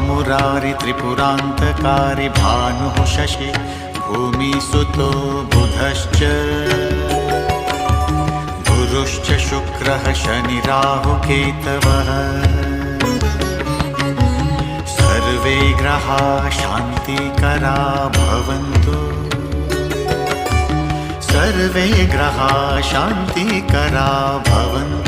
मुरारि त्रिपुरान्तकारि भानुः शशि भूमिसुतो बुधश्च गुरुश्च शुक्रः शनिराहुकेतवः सर्वे ग्रहा शान्तिकरा भवन्तु सर्वे ग्रहा शान्तिकरा भवन्तु।